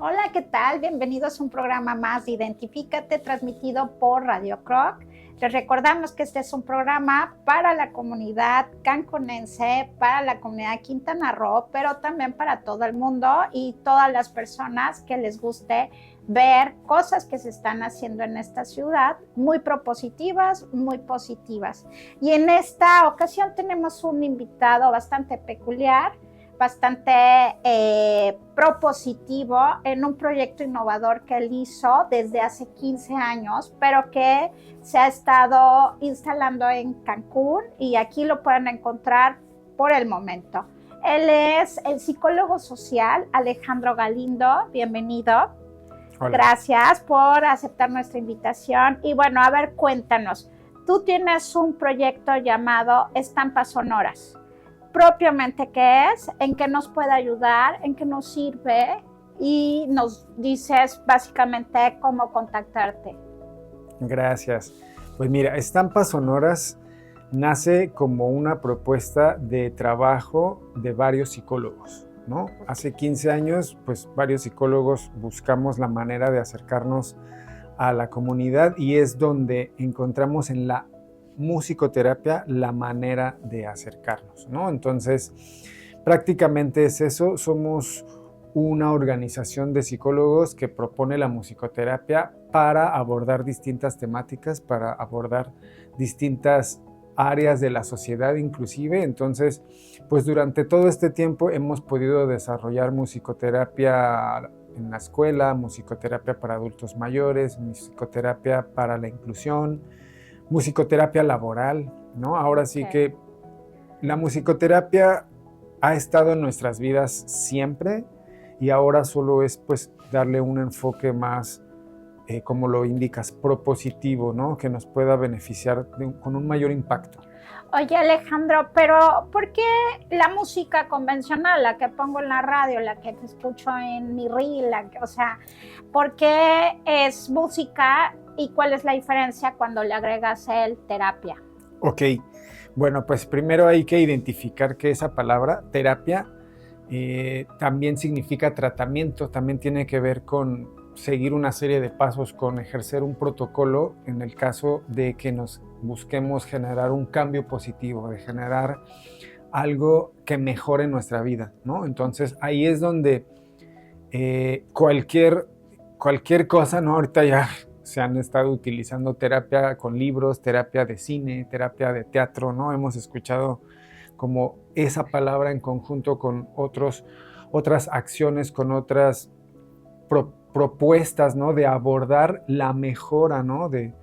Hola, ¿qué tal? Bienvenidos a un programa más de Identifícate, transmitido por Radio Croc. Les recordamos que este es un programa para la comunidad cancunense, para la comunidad de Quintana Roo, pero también para todo el mundo y todas las personas que les guste ver cosas que se están haciendo en esta ciudad, muy propositivas, muy positivas. Y en esta ocasión tenemos un invitado bastante peculiar, bastante propositivo en un proyecto innovador que él hizo desde hace 15 años, pero que se ha estado instalando en Cancún y aquí lo pueden encontrar por el momento. Él es el psicólogo social Alejandro Galindo. Bienvenido. Hola. Gracias por aceptar nuestra invitación. Y bueno, a ver, cuéntanos. Tú tienes un proyecto llamado Estampas Sonoras. Propiamente qué es, en qué nos puede ayudar, en qué nos sirve y nos dices básicamente cómo contactarte. Gracias. Pues mira, Estampas Sonoras nace como una propuesta de trabajo de varios psicólogos, ¿no? Hace 15 años, pues varios psicólogos buscamos la manera de acercarnos a la comunidad y es donde encontramos en la musicoterapia la manera de acercarnos, ¿no? Entonces, prácticamente es eso. Somos una organización de psicólogos que propone la musicoterapia para abordar distintas temáticas, para abordar distintas áreas de la sociedad inclusive. Entonces, pues durante todo este tiempo hemos podido desarrollar musicoterapia en la escuela, musicoterapia para adultos mayores, musicoterapia para la inclusión, musicoterapia laboral, ¿no? Ahora sí que la musicoterapia ha estado en nuestras vidas siempre y ahora solo es pues darle un enfoque más, como lo indicas, propositivo, ¿no? Que nos pueda beneficiar con un mayor impacto. Oye, Alejandro, pero ¿por qué la música convencional, la que pongo en la radio, la que te escucho en mi reel, o sea, ¿por qué es música y cuál es la diferencia cuando le agregas el terapia? Ok, bueno, pues primero hay que identificar que esa palabra, terapia, también significa tratamiento, también tiene que ver con seguir una serie de pasos, con ejercer un protocolo en el caso de que nos busquemos generar un cambio positivo, de generar algo que mejore nuestra vida, ¿no? Entonces ahí es donde cualquier cosa, ¿no? Ahorita ya se han estado utilizando terapia con libros, terapia de cine, terapia de teatro, ¿no? Hemos escuchado como esa palabra en conjunto con otras acciones, con otras propuestas, ¿no? De abordar la mejora, ¿no? De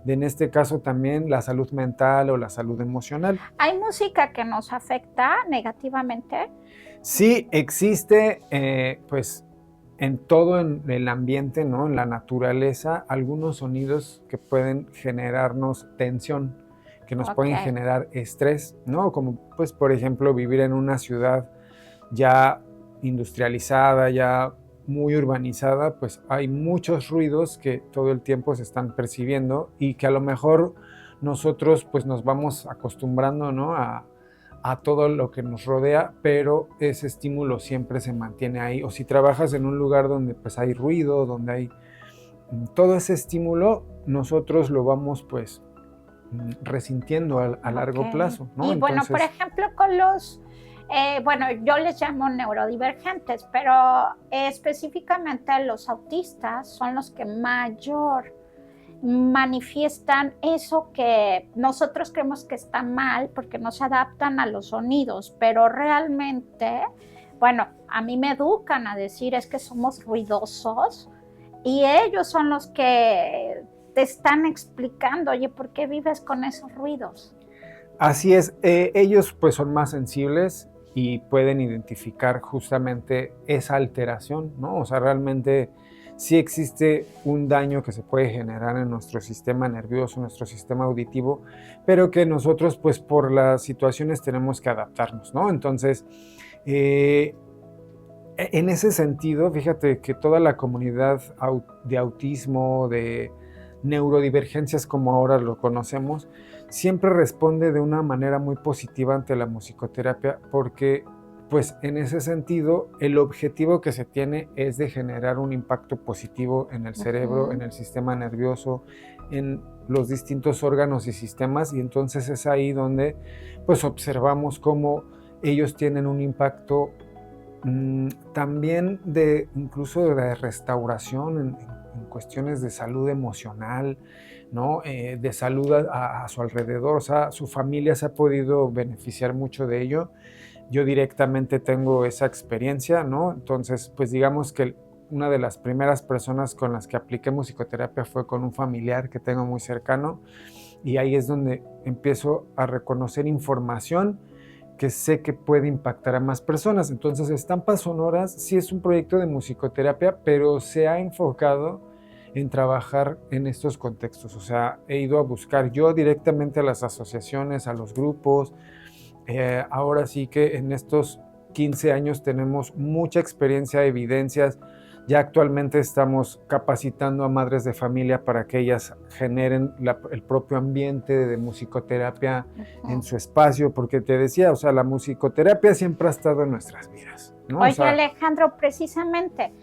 en este caso también la salud mental o la salud emocional. ¿Hay música que nos afecta negativamente? Sí, existe, pues en todo el ambiente, ¿no? En la naturaleza, algunos sonidos que pueden generarnos tensión, que nos pueden generar estrés, ¿no? Como pues por ejemplo vivir en una ciudad ya industrializada, ya muy urbanizada, pues hay muchos ruidos que todo el tiempo se están percibiendo y que a lo mejor nosotros pues nos vamos acostumbrando, ¿no? a todo lo que nos rodea, pero ese estímulo siempre se mantiene ahí. O si trabajas en un lugar donde pues hay ruido, donde hay todo ese estímulo, nosotros lo vamos pues resintiendo a largo plazo, ¿no? Y entonces, bueno, por ejemplo, con los, bueno, yo les llamo neurodivergentes, pero específicamente los autistas son los que mayor manifiestan eso que nosotros creemos que está mal porque no se adaptan a los sonidos, pero realmente, bueno, a mí me educan a decir es que somos ruidosos y ellos son los que te están explicando, oye, ¿por qué vives con esos ruidos? Así es, ellos pues son más sensibles y pueden identificar justamente esa alteración, ¿no? O sea, realmente sí existe un daño que se puede generar en nuestro sistema nervioso, nuestro sistema auditivo, pero que nosotros pues por las situaciones tenemos que adaptarnos, ¿no? Entonces, En ese sentido, fíjate que toda la comunidad de autismo, de neurodivergencias como ahora lo conocemos, siempre responde de una manera muy positiva ante la musicoterapia porque pues en ese sentido el objetivo que se tiene es de generar un impacto positivo en el cerebro, en el sistema nervioso, en los distintos órganos y sistemas, y entonces es ahí donde pues observamos cómo ellos tienen un impacto también incluso de restauración en cuestiones de salud emocional, ¿no? De salud a su alrededor, o sea, su familia se ha podido beneficiar mucho de ello. Yo directamente tengo esa experiencia, ¿no? Entonces, pues digamos que una de las primeras personas con las que apliqué musicoterapia fue con un familiar que tengo muy cercano, y ahí es donde empiezo a reconocer información que sé que puede impactar a más personas. Entonces, Estampas Sonoras sí es un proyecto de musicoterapia, pero se ha enfocado en trabajar en estos contextos. O sea, he ido a buscar yo directamente a las asociaciones, a los grupos. Ahora sí que en estos 15 años tenemos mucha experiencia, evidencias. Ya actualmente estamos capacitando a madres de familia para que ellas generen el propio ambiente de musicoterapia en su espacio, porque te decía, o sea, la musicoterapia siempre ha estado en nuestras vidas, ¿no? Oye, o sea, Alejandro, precisamente,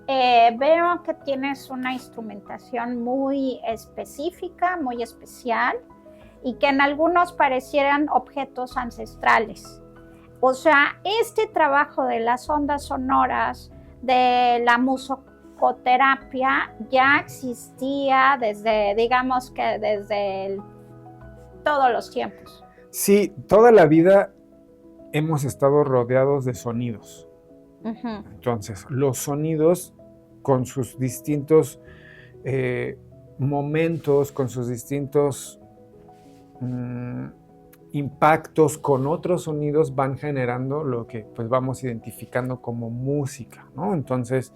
veo que tienes una instrumentación muy específica, muy especial, y que en algunos parecieran objetos ancestrales. O sea, este trabajo de las ondas sonoras, de la musicoterapia, ya existía desde, digamos que desde todos los tiempos. Sí, toda la vida hemos estado rodeados de sonidos. Entonces, los sonidos con sus distintos momentos, con sus distintos impactos con otros sonidos van generando lo que pues vamos identificando como música, ¿no? Entonces,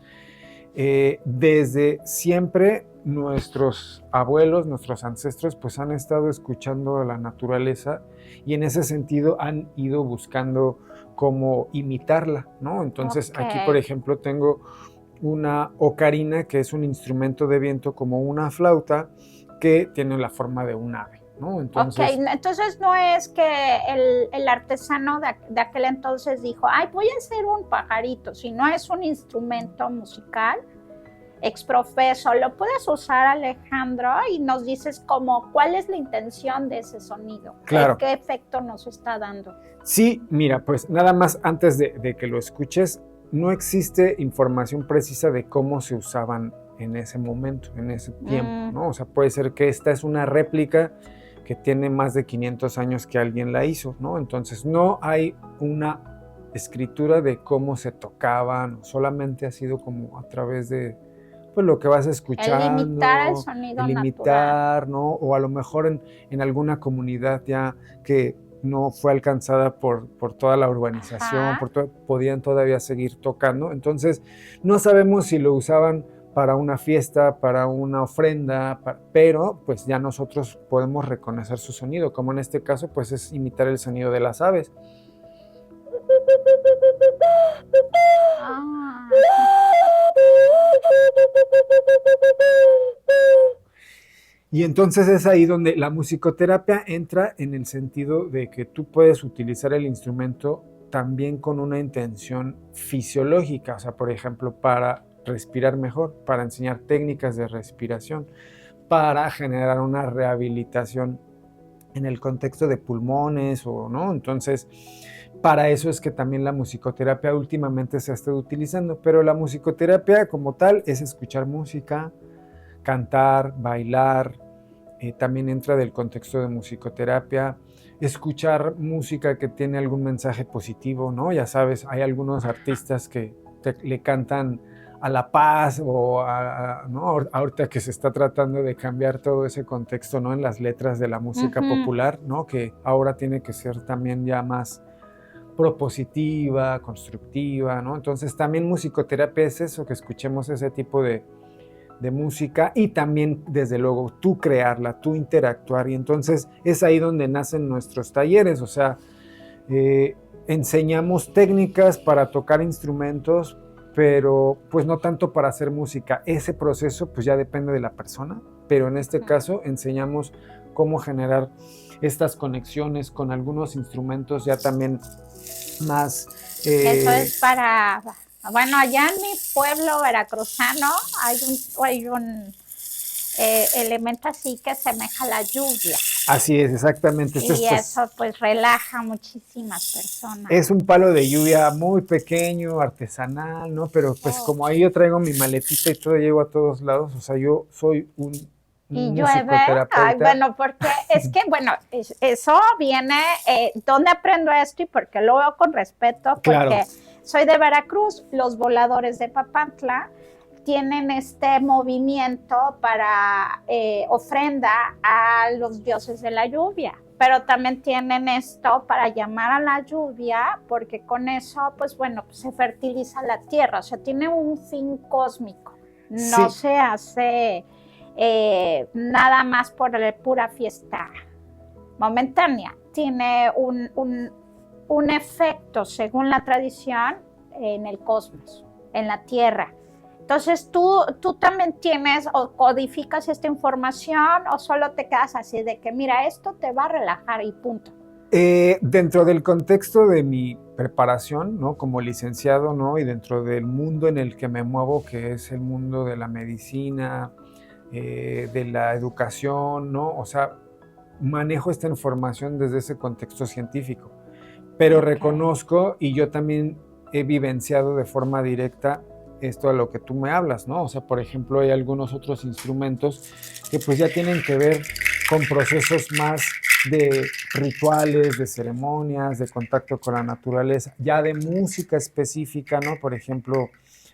desde siempre nuestros abuelos, nuestros ancestros pues han estado escuchando a la naturaleza y en ese sentido han ido buscando cómo imitarla, ¿no? Entonces aquí por ejemplo tengo una ocarina, que es un instrumento de viento como una flauta que tiene la forma de un ave, ¿no? Entonces no es que el artesano de aquel entonces dijo, ay, voy a hacer un pajarito, sino es un instrumento musical exprofeso. Lo puedes usar, Alejandro, y nos dices como cuál es la intención de ese sonido. Claro. ¿Qué efecto nos está dando? Sí, mira, pues nada más antes de que lo escuches, no existe información precisa de cómo se usaban en ese momento, en ese tiempo, ¿no? O sea, puede ser que esta es una réplica que tiene más de 500 años que alguien la hizo, ¿no? Entonces no hay una escritura de cómo se tocaban, solamente ha sido como a través de pues lo que vas escuchando. El imitar el sonido el imitar, natural, ¿no? O a lo mejor en alguna comunidad ya que no fue alcanzada por toda la urbanización, podían todavía seguir tocando. Entonces no sabemos si lo usaban para una fiesta, para una ofrenda, pero pues ya nosotros podemos reconocer su sonido, como en este caso pues es imitar el sonido de las aves. Y entonces es ahí donde la musicoterapia entra en el sentido de que tú puedes utilizar el instrumento también con una intención fisiológica, o sea, por ejemplo, para respirar mejor, para enseñar técnicas de respiración, para generar una rehabilitación en el contexto de pulmones o no. Entonces, para eso es que también la musicoterapia últimamente se ha estado utilizando, pero la musicoterapia como tal es escuchar música, cantar, bailar, también entra del contexto de musicoterapia, escuchar música que tiene algún mensaje positivo, ¿no? Ya sabes, hay algunos artistas que le cantan a la paz o ¿no? Ahorita que se está tratando de cambiar todo ese contexto, ¿no? En las letras de la música popular, ¿no? Que ahora tiene que ser también ya más propositiva, constructiva, ¿no? Entonces también musicoterapia es eso, que escuchemos ese tipo de música y también, desde luego, tú crearla, tú interactuar. Y entonces es ahí donde nacen nuestros talleres, o sea, enseñamos técnicas para tocar instrumentos, pero pues no tanto para hacer música. Ese proceso pues ya depende de la persona, pero en este caso enseñamos cómo generar estas conexiones con algunos instrumentos ya también más... Eso es para... Bueno, allá en mi pueblo veracruzano hay un elemento así que semeja la lluvia. Así es, exactamente. Y eso pues relaja a muchísimas personas. Es un palo de lluvia muy pequeño, artesanal, ¿no? Pero pues como ahí yo traigo mi maletita y todo, llego a todos lados, o sea, yo soy un musicoterapeuta. Ay, bueno, porque es que, bueno, eso viene, ¿dónde aprendo esto? Y porque lo veo con respeto, porque claro. Soy de Veracruz, los voladores de Papantla tienen este movimiento para ofrenda a los dioses de la lluvia, pero también tienen esto para llamar a la lluvia, porque con eso, pues bueno, pues se fertiliza la tierra, o sea, tiene un fin cósmico, no se hace nada más por pura fiesta momentánea, tiene un efecto, según la tradición, en el cosmos, en la tierra. Entonces, ¿tú también tienes o codificas esta información o solo te quedas así de que, mira, esto te va a relajar y punto? Dentro del contexto de mi preparación, ¿no? Como licenciado, ¿no? Y dentro del mundo en el que me muevo, que es el mundo de la medicina, de la educación, ¿no? O sea, manejo esta información desde ese contexto científico. Pero reconozco, y yo también he vivenciado de forma directa esto a lo que tú me hablas, ¿no? O sea, por ejemplo, hay algunos otros instrumentos que pues ya tienen que ver con procesos más de rituales, de ceremonias, de contacto con la naturaleza, ya de música específica, ¿no? Por ejemplo,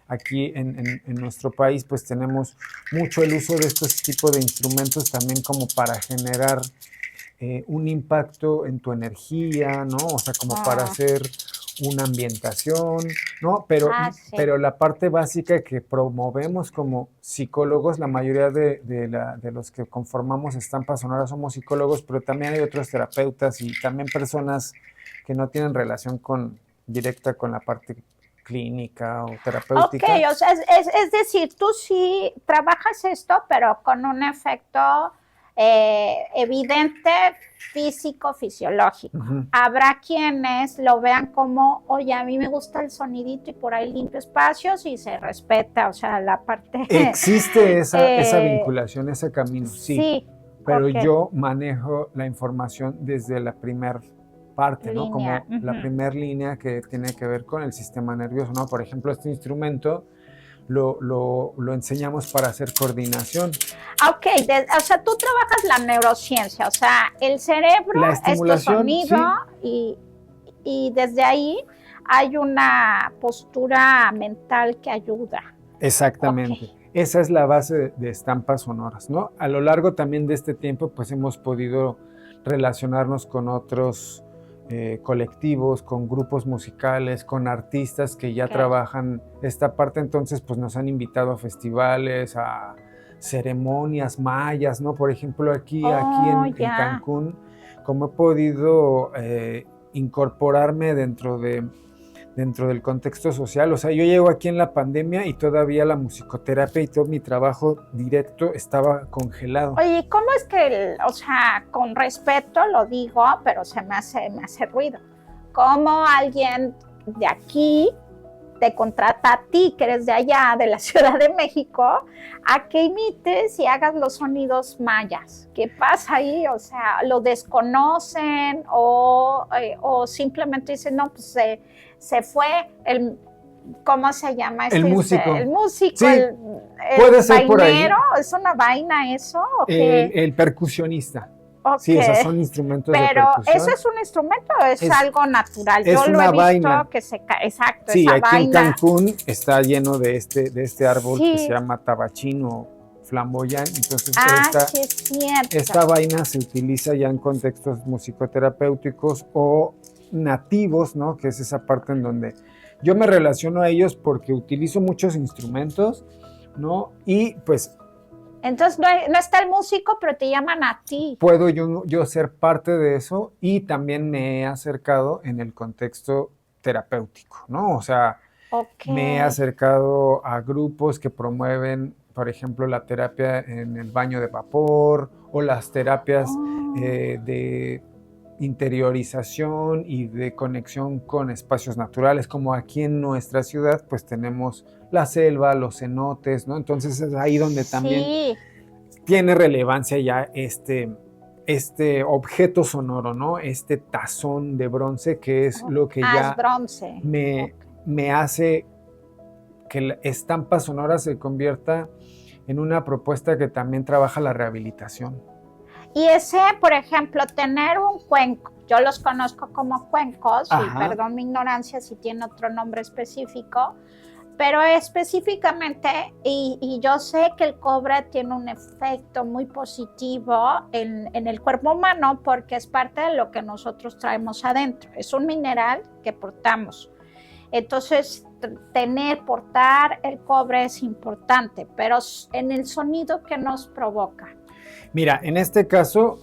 aquí en nuestro país pues tenemos mucho el uso de estos tipos de instrumentos también como para generar un impacto en tu energía, ¿no? O sea, como para hacer una ambientación, ¿no? Pero la parte básica que promovemos como psicólogos, la mayoría de los que conformamos Estampa Sonora somos psicólogos, pero también hay otros terapeutas y también personas que no tienen relación directa con la parte clínica o terapéutica. Ok, o sea, es decir, tú sí trabajas esto, pero con un efecto evidente físico-fisiológico. Habrá quienes lo vean como, oye, a mí me gusta el sonidito y por ahí limpio espacios y se respeta, o sea, la parte... Existe esa vinculación, ese camino, sí, pero yo manejo la información desde la primer parte, ¿no? Como la primer línea que tiene que ver con el sistema nervioso, ¿no? Por ejemplo, este instrumento lo enseñamos para hacer coordinación. Ok, o sea, tú trabajas la neurociencia, o sea, el cerebro es tu sonido y desde ahí hay una postura mental que ayuda. Exactamente. Okay. Esa es la base de Estampas Sonoras, ¿no? A lo largo también de este tiempo, pues hemos podido relacionarnos con otros colectivos, con grupos musicales, con artistas que ya trabajan esta parte, entonces pues nos han invitado a festivales, a ceremonias mayas, ¿no? Por ejemplo, aquí en Cancún, como he podido incorporarme dentro del contexto social, o sea, yo llego aquí en la pandemia y todavía la musicoterapia y todo mi trabajo directo estaba congelado. Oye, ¿cómo es que, o sea, con respeto lo digo, pero me hace ruido? ¿Cómo alguien de aquí te contrata a ti, que eres de allá, de la Ciudad de México, a que imites y hagas los sonidos mayas? ¿Qué pasa ahí? O sea, ¿lo desconocen o simplemente dicen, no, pues se fue el... ¿Cómo se llama? El músico. El músico, sí, el puede ser por ahí. ¿Es una vaina eso? ¿O el percusionista. Okay. Sí, esos son instrumentos de percusión. Pero ¿eso es un instrumento o es algo natural? Es Yo una lo he visto vaina. Que se cae. Exacto, sí, esa aquí vaina. en Cancún está lleno de este árbol que se llama tabachín o flamboyán. Entonces, esta vaina se utiliza ya en contextos musicoterapéuticos o nativos, ¿no? Que es esa parte en donde yo me relaciono a ellos porque utilizo muchos instrumentos, ¿no? Y pues... Entonces no está el músico, pero te llaman a ti. Puedo yo ser parte de eso y también me he acercado en el contexto terapéutico, ¿no? O sea, Ok. Me he acercado a grupos que promueven, por ejemplo, la terapia en el baño de vapor o las terapias de interiorización y de conexión con espacios naturales, como aquí en nuestra ciudad, pues tenemos la selva, los cenotes, ¿no? Entonces es ahí donde también Sí. tiene relevancia ya este objeto sonoro, ¿no? Este tazón de bronce que es lo que Es ya bronce. me, Ok. me hace que la estampa sonora se convierta en una propuesta que también trabaja la rehabilitación. Y ese, por ejemplo, tener un cuenco, yo los conozco como cuencos, y Ajá. perdón mi ignorancia si tiene otro nombre específico, pero específicamente, y yo sé que el cobre tiene un efecto muy positivo en el cuerpo humano porque es parte de lo que nosotros traemos adentro, es un mineral que portamos. Entonces, portar el cobre es importante, pero en el sonido que nos provoca. Mira, en este caso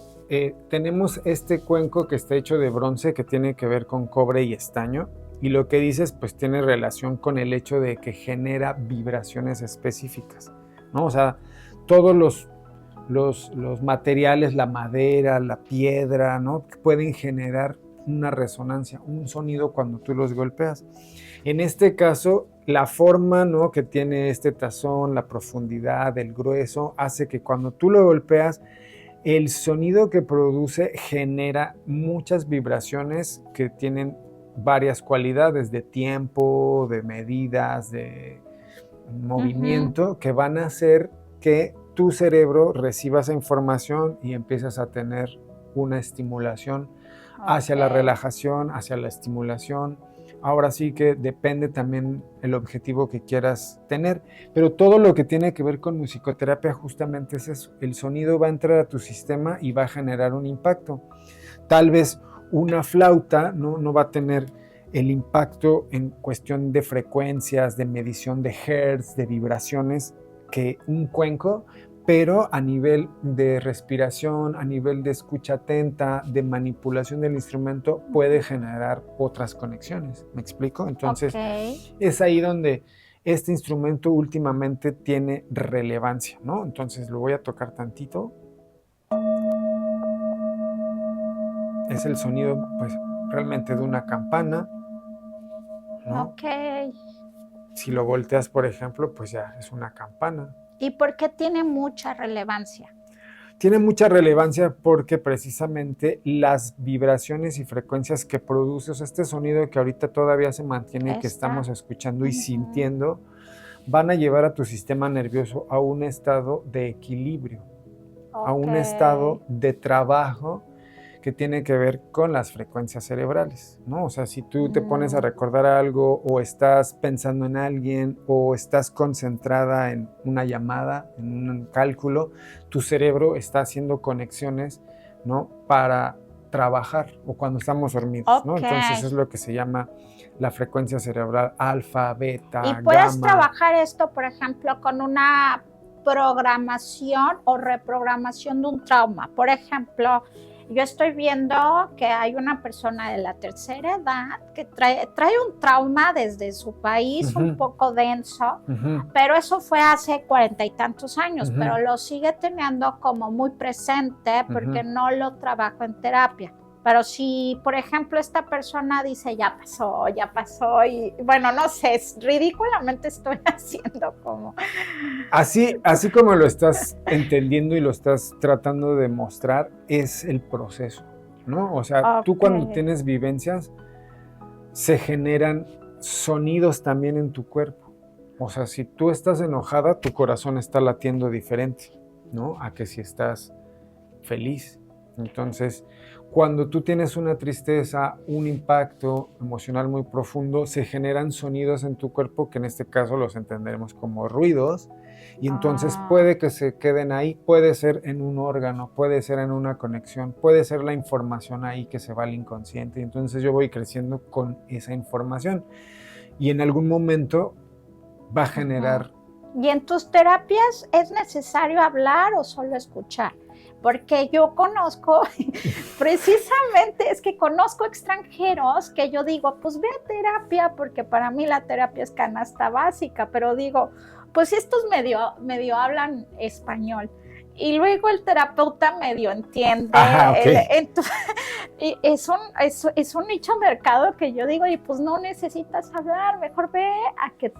tenemos este cuenco que está hecho de bronce que tiene que ver con cobre y estaño. Y lo que dices, pues tiene relación con el hecho de que genera vibraciones específicas, ¿no? O sea, todos los materiales, la madera, la piedra, ¿no? Pueden generar una resonancia, un sonido cuando tú los golpeas. En este caso, la forma, ¿no?, que tiene este tazón, la profundidad, el grueso, hace que cuando tú lo golpeas, el sonido que produce genera muchas vibraciones que tienen varias cualidades de tiempo, de medidas, de movimiento, que van a hacer que tu cerebro reciba esa información y empiezas a tener una estimulación hacia la relajación, hacia la estimulación. Ahora sí que depende también el objetivo que quieras tener, pero todo lo que tiene que ver con musicoterapia justamente es eso. El sonido va a entrar a tu sistema y va a generar un impacto. Tal vez una flauta no va a tener el impacto en cuestión de frecuencias, de medición de hertz, de vibraciones, que un cuenco, pero a nivel de respiración, a nivel de escucha atenta, de manipulación del instrumento, puede generar otras conexiones. ¿Me explico? Entonces, es ahí donde este instrumento últimamente tiene relevancia, ¿no? Entonces, lo voy a tocar tantito. Es el sonido, pues, realmente de una campana, ¿no? Si lo volteas, por ejemplo, pues ya es una campana. ¿Y por qué tiene mucha relevancia? Tiene mucha relevancia porque precisamente las vibraciones y frecuencias que produce, o sea, este sonido que ahorita todavía se mantiene, que estamos escuchando y sintiendo, van a llevar a tu sistema nervioso a un estado de equilibrio, a un estado de trabajo que tiene que ver con las frecuencias cerebrales, ¿no? O sea, si tú te pones a recordar algo o estás pensando en alguien o estás concentrada en una llamada, en un cálculo, tu cerebro está haciendo conexiones, ¿no?, para trabajar, o cuando estamos dormidos, ¿no? Entonces es lo que se llama la frecuencia cerebral alfa, beta, y puedes gamma. trabajar esto, por ejemplo, con una programación o reprogramación de un trauma. Por ejemplo, yo estoy viendo que hay una persona de la tercera edad que trae un trauma desde su país, un poco denso, pero eso fue hace 40 y tantos años, pero lo sigue teniendo como muy presente porque no lo trabajo en terapia. Pero si, por ejemplo, esta persona dice, ya pasó, y bueno, no sé, ridículamente estoy haciendo como... Así como lo estás entendiendo y lo estás tratando de mostrar, es el proceso, ¿no? O sea, tú cuando tienes vivencias, se generan sonidos también en tu cuerpo. O sea, si tú estás enojada, tu corazón está latiendo diferente, ¿no?, a que si estás feliz. Entonces, cuando tú tienes una tristeza, un impacto emocional muy profundo, se generan sonidos en tu cuerpo que en este caso los entenderemos como ruidos, y entonces puede que se queden ahí, puede ser en un órgano, puede ser en una conexión, puede ser la información ahí que se va al inconsciente, y entonces yo voy creciendo con esa información y en algún momento va a generar... ¿Y en tus terapias es necesario hablar o solo escuchar? porque yo conozco, precisamente es que conozco extranjeros que yo digo, pues ve a terapia, porque para mí la terapia es canasta básica, pero digo, pues estos medio hablan español. Y luego el terapeuta medio entiende. Ajá, ok. Entonces, es un nicho de mercado que yo digo, y pues no necesitas hablar, mejor ve a que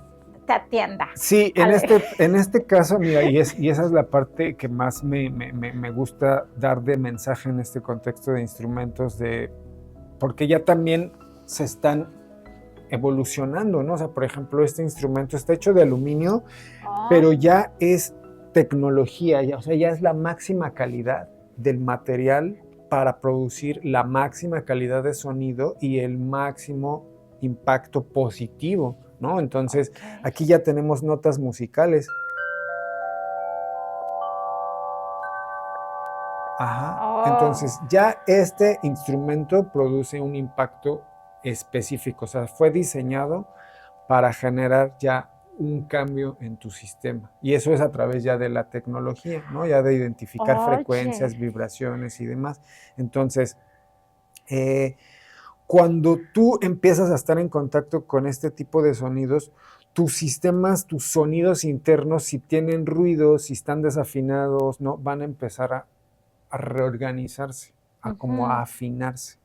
te atienda. Sí, en este caso, mira, y esa es la parte que más me gusta dar de mensaje en este contexto de instrumentos, porque ya también se están evolucionando, ¿no? O sea, por ejemplo, este instrumento está hecho de aluminio, pero ya es tecnología, o sea, ya es la máxima calidad del material para producir la máxima calidad de sonido y el máximo impacto positivo, ¿no? Entonces, aquí ya tenemos notas musicales. Ajá. Entonces, ya este instrumento produce un impacto específico, o sea, fue diseñado para generar ya un cambio en tu sistema. Y eso es a través ya de la tecnología, ¿no? Ya de identificar frecuencias, vibraciones y demás. Entonces, cuando tú empiezas a estar en contacto con este tipo de sonidos, tus sistemas, tus sonidos internos, si tienen ruidos, si están desafinados, ¿no? Van a empezar a reorganizarse, como a afinarse,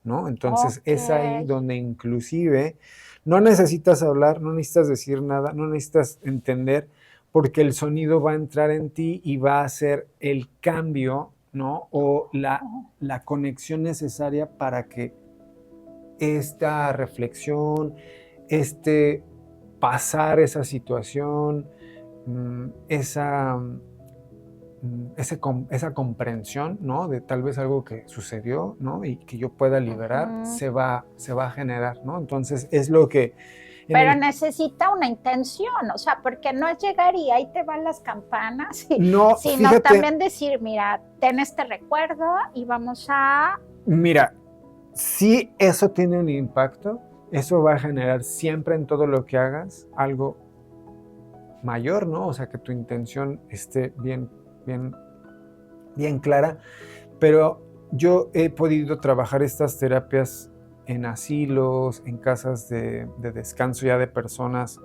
¿no? Entonces es ahí donde inclusive no necesitas hablar, no necesitas decir nada, no necesitas entender, porque el sonido va a entrar en ti y va a hacer el cambio, ¿no? O la conexión necesaria para que esta reflexión, pasar esa situación, esa comprensión, ¿no? De tal vez algo que sucedió, ¿no? Y que yo pueda liberar, se va a generar, ¿no? Entonces es lo que... Pero necesita una intención, o sea, porque no es llegar y ahí te van las campanas, no, sino fíjate, también decir, mira, ten este recuerdo y vamos a... Mira, si eso tiene un impacto, eso va a generar siempre en todo lo que hagas algo mayor, ¿no? O sea, que tu intención esté bien clara, pero yo he podido trabajar estas terapias en asilos, en casas de descanso ya de personas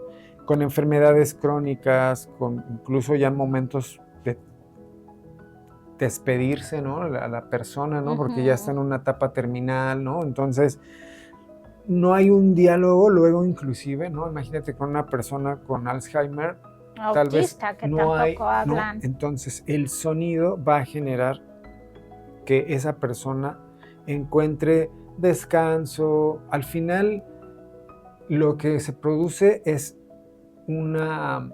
con enfermedades crónicas, con incluso ya momentos de despedirse, ¿no? A la persona, ¿no? Porque ya está en una etapa terminal, ¿no? Entonces, no hay un diálogo luego inclusive, ¿no? Imagínate con una persona con Alzheimer, tal vez que no hay, hablan. ¿no? Entonces, el sonido va a generar que esa persona encuentre descanso. Al final, lo que se produce es una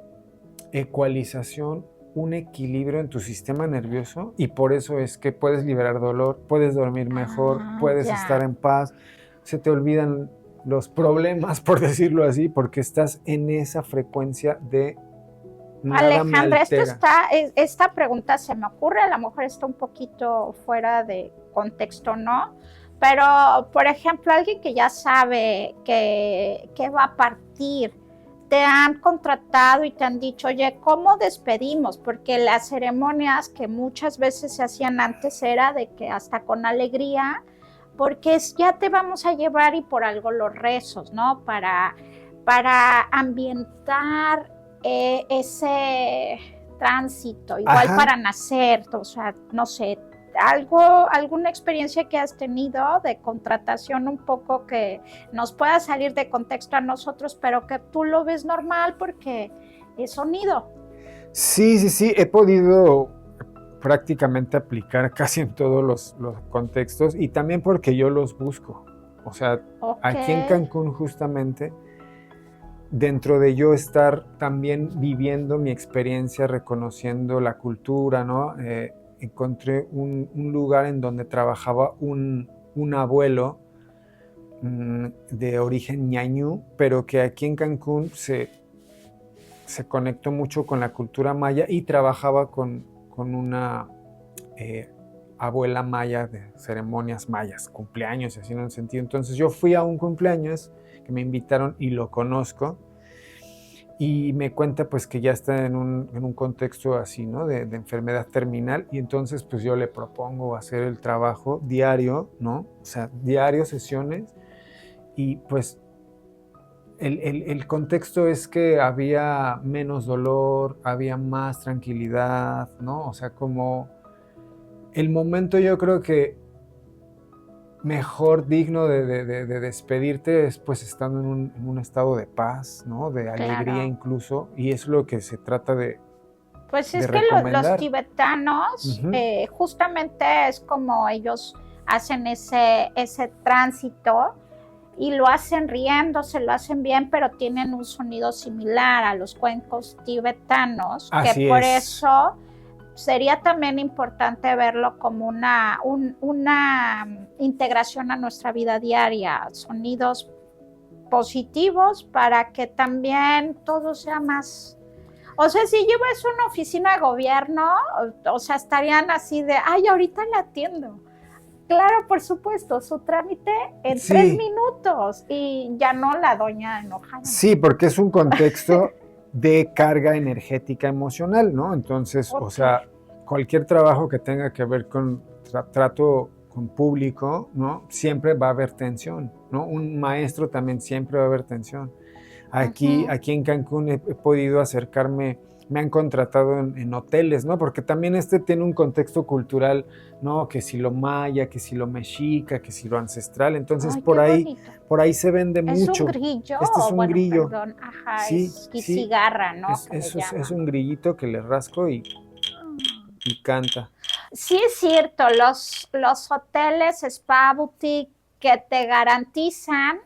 ecualización, un equilibrio en tu sistema nervioso, y por eso es que puedes liberar dolor, puedes dormir mejor, puedes estar en paz, se te olvidan los problemas, por decirlo así, porque estás en esa frecuencia de nada. Alejandra, esta pregunta se me ocurre, a lo mejor está un poquito fuera de contexto, ¿no? Pero, por ejemplo, alguien que ya sabe que va a partir, te han contratado y te han dicho, oye, ¿cómo despedimos? Porque las ceremonias que muchas veces se hacían antes era de que hasta con alegría, porque ya te vamos a llevar y por algo los rezos, ¿no? Para ambientar ese tránsito, igual para nacer, o sea, no sé, alguna experiencia que has tenido de contratación un poco que nos pueda salir de contexto a nosotros, pero que tú lo ves normal porque es sonido. Sí, he podido prácticamente aplicar casi en todos los contextos, y también porque yo los busco. O sea, aquí en Cancún justamente, dentro de yo estar también viviendo mi experiencia, reconociendo la cultura, ¿no? Encontré un lugar en donde trabajaba un abuelo de origen ñañú, pero que aquí en Cancún se conectó mucho con la cultura maya y trabajaba con una abuela maya de ceremonias mayas, cumpleaños, así en un sentido. Entonces yo fui a un cumpleaños que me invitaron y lo conozco. y me cuenta pues que ya está en un contexto así, ¿no? De enfermedad terminal, y entonces pues yo le propongo hacer el trabajo diario, ¿no? O sea, diario, sesiones, y pues el contexto es que había menos dolor, había más tranquilidad, ¿no? O sea, como el momento yo creo que mejor digno de despedirte es pues estando en un estado de paz, ¿no? De alegría Claro. incluso, y es lo que se trata Pues de es que los recomendar. tibetanos, Ujú. justamente es como ellos hacen ese tránsito y lo hacen riéndose, lo hacen bien, pero tienen un sonido similar a los cuencos tibetanos, que Así por es. eso sería también importante verlo como una integración a nuestra vida diaria, sonidos positivos para que también todo sea más. O sea, si llevas una oficina de gobierno, o sea, estarían así de, ay, ahorita la atiendo. Claro, por supuesto, su trámite en 3 Sí, minutos y ya no la doña enojada. sí, porque es un contexto de carga energética emocional, ¿no? Entonces, o Ok, sea, cualquier trabajo que tenga que ver con trato con público, ¿no? Siempre va a haber tensión, ¿no? Un maestro también siempre va a haber tensión. uh-huh. Aquí en Cancún he podido acercarme, me han contratado en hoteles, ¿no? Porque también este tiene un contexto cultural, ¿no? Que si lo maya, que si lo mexica, que si lo ancestral. Entonces Ay, qué bonito. por ahí se vende ¿Es un mucho. grillo? Este es un Bueno, grillo. perdón, ajá, Sí, es sí. cigarra, ¿no? Que le Es llaman. un grillito que le rasco y canta. Sí es cierto, los hoteles, spa, boutique que te garantizan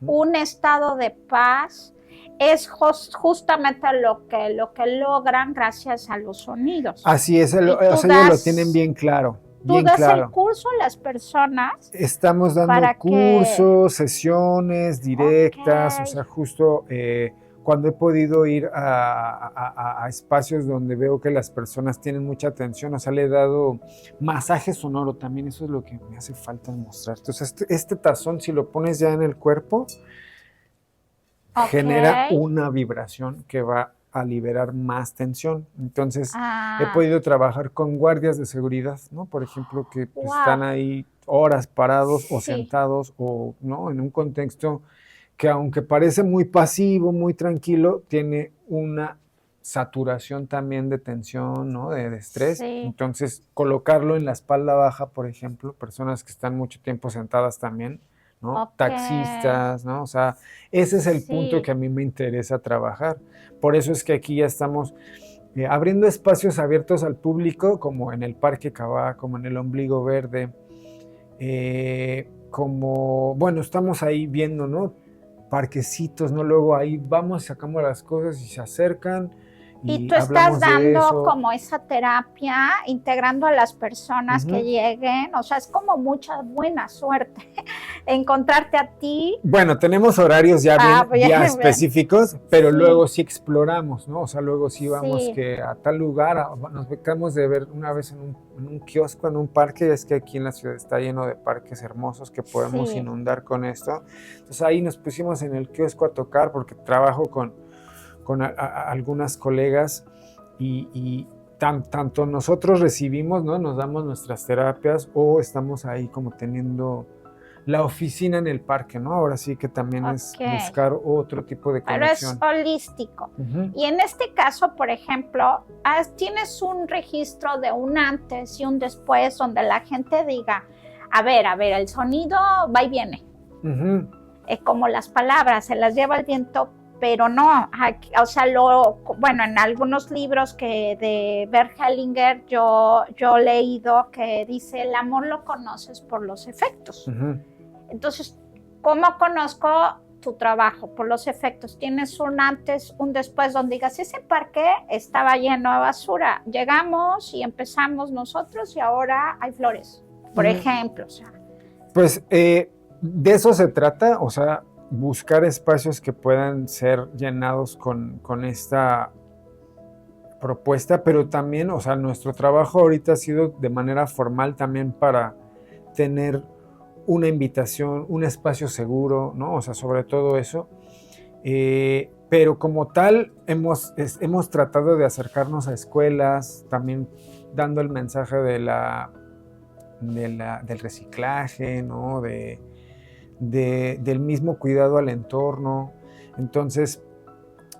Ujú. un estado de paz es justamente lo que logran gracias a los sonidos. Así es, Y o sea, ellos lo tienen bien claro, tú bien das el claro. curso a las personas Estamos dando para que, cursos, sesiones ok, directas, o sea, justo cuando he podido ir a espacios donde veo que las personas tienen mucha atención, o sea, le he dado masaje sonoro también, eso es lo que me hace falta mostrar. Entonces, este tazón, si lo pones ya en el cuerpo, ok, genera una vibración que va a liberar más tensión. Entonces, he ah, podido trabajar con guardias de seguridad, ¿no? Por ejemplo, que pues, están wow, ahí horas parados o sí, sentados o, ¿no? En un contexto que aunque parece muy pasivo, muy tranquilo, tiene una saturación también de tensión, ¿no? De estrés. sí, Entonces, colocarlo en la espalda baja, por ejemplo, personas que están mucho tiempo sentadas también, ¿no? ok, Taxistas, ¿no? O sea, ese es el punto que sí, a mí me interesa trabajar. Por eso es que aquí ya estamos abriendo espacios abiertos al público, como en el Parque Cabá, como en el Ombligo Verde, como, bueno, estamos ahí viendo, ¿no? Parquecitos, ¿no? Luego ahí vamos, sacamos las cosas y se acercan y y tú estás hablamos de dando eso. como esa terapia, integrando a las personas que Ujú. lleguen, o sea, es como mucha buena suerte encontrarte a ti. Bueno, tenemos horarios ya Ah, ya bien, bien. específicos, pero luego Sí, sí exploramos, ¿no? O sea, luego sí vamos sí, que a tal lugar, nos becamos de ver una vez en un kiosco, en un parque, es que aquí en la ciudad está lleno de parques hermosos que podemos sí. inundar con esto. Entonces ahí nos pusimos en el kiosco a tocar porque trabajo con algunas colegas y tanto nosotros recibimos, ¿no? Nos damos nuestras terapias o estamos ahí como teniendo la oficina en el parque, ¿no? Ahora sí que también es Ok, buscar otro tipo de pero es conexión. holístico. Ujú. Y en este caso, por ejemplo, tienes un registro de un antes y un después donde la gente diga, a ver, el sonido va y viene. Ujú. Como las palabras, se las lleva el viento, pero no, o sea, bueno, en algunos libros que de Bert Hellinger yo he leído que dice, el amor lo conoces por los efectos. Ujú. Entonces, ¿cómo conozco tu trabajo? Por los efectos. Tienes un antes, un después, donde digas, ese parque estaba lleno de basura. Llegamos y empezamos nosotros y ahora hay flores, por ejemplo. O sea, Pues de eso se trata, o sea, buscar espacios que puedan ser llenados con esta propuesta, pero también, o sea, nuestro trabajo ahorita ha sido de manera formal también para tener una invitación, un espacio seguro, ¿no? O sea, sobre todo eso. pero como tal hemos tratado de acercarnos a escuelas, también dando el mensaje del reciclaje, ¿no? Del mismo cuidado al entorno. Entonces,